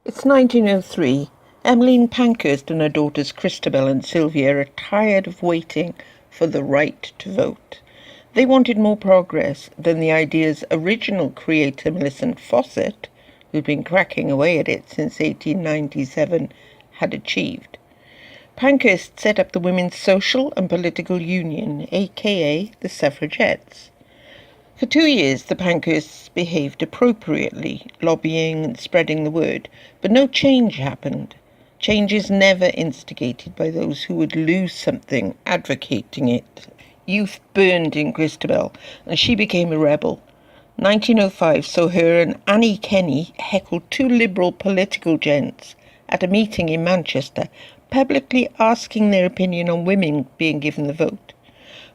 It's 1903. Emmeline Pankhurst and her daughters Christabel and Sylvia are tired of waiting for the right to vote. They wanted more progress than the idea's original creator Millicent Fawcett, who'd been cracking away at it since 1897, had achieved. Pankhurst set up the Women's Social and Political Union, aka the Suffragettes. For 2 years, the Pankhursts behaved appropriately, lobbying and spreading the word, but no change happened. Change is never instigated by those who would lose something advocating it. Youth burned in Christabel, and she became a rebel. 1905 saw her and Annie Kenney heckle two liberal political gents at a meeting in Manchester, publicly asking their opinion on women being given the vote.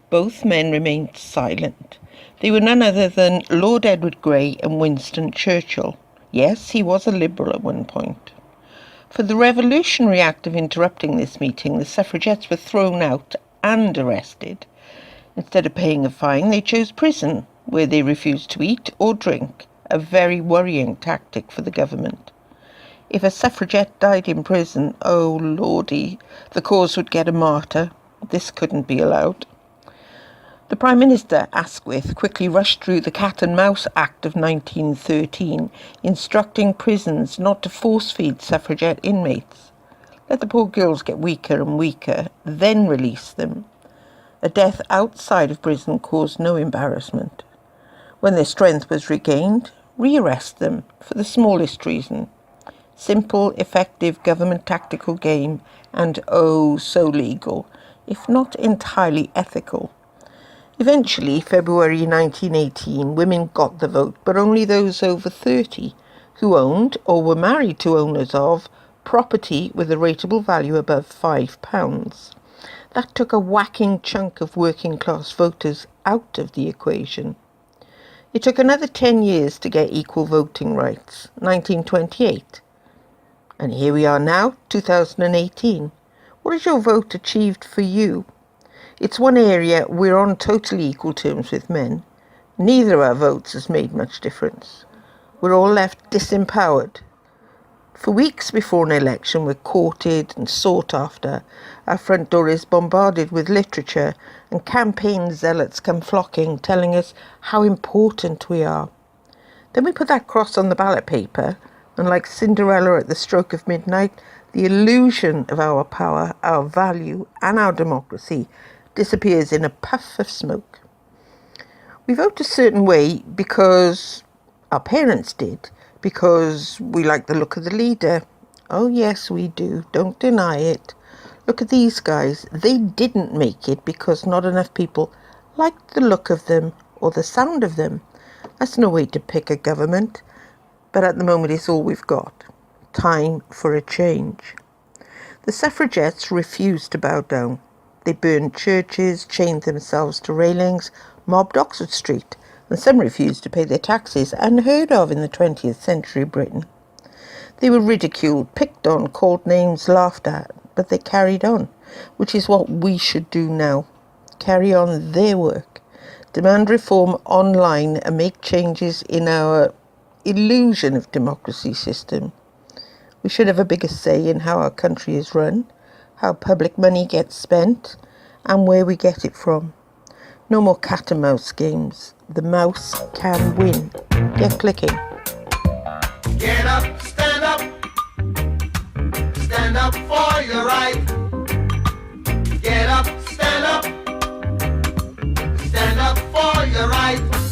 Both men remained silent. They were none other than Lord Edward Grey and Winston Churchill. Yes, he was a Liberal at one point. For the revolutionary act of interrupting this meeting, the suffragettes were thrown out and arrested. Instead of paying a fine, they chose prison, where they refused to eat or drink, a very worrying tactic for the government. If a suffragette died in prison, oh lordy, the cause would get a martyr. This couldn't be allowed. The Prime Minister, Asquith, quickly rushed through the Cat and Mouse Act of 1913, instructing prisons not to force-feed suffragette inmates. Let the poor girls get weaker and weaker, then release them. A death outside of prison caused no embarrassment. When their strength was regained, re-arrest them for the smallest reason. Simple, effective government tactical game, and oh so legal, if not entirely ethical. Eventually, February 1918, women got the vote, but only those over 30 who owned or were married to owners of property with a rateable value above £5. That took a whacking chunk of working class voters out of the equation. It took another 10 years to get equal voting rights, 1928. And here we are now, 2018. What has your vote achieved for you? It's one area we're on totally equal terms with men. Neither of our votes has made much difference. We're all left disempowered. For weeks before an election, we're courted and sought after. Our front door is bombarded with literature, and campaign zealots come flocking, telling us how important we are. Then we put that cross on the ballot paper, and like Cinderella at the stroke of midnight, the illusion of our power, our value, and our democracy disappears in a puff of smoke. We vote a certain way because our parents did, because we like the look of the leader. Oh yes, we do. Don't deny it. Look at these guys. They didn't make it because not enough people liked the look of them or the sound of them. That's no way to pick a government. But at the moment, it's all we've got. Time for a change. The suffragettes refused to bow down. They burned churches, chained themselves to railings, mobbed Oxford Street, and some refused to pay their taxes, unheard of in the 20th century Britain. They were ridiculed, picked on, called names, laughed at, but they carried on, which is what we should do now. Carry on their work, demand reform online and make changes in our illusion of democracy system. We should have a bigger say in how our country is run, how public money gets spent, and where we get it from. No more cat and mouse games. The mouse can win. Get clicking. Get up, stand up. Stand up for your right. Get up, stand up. Stand up for your right.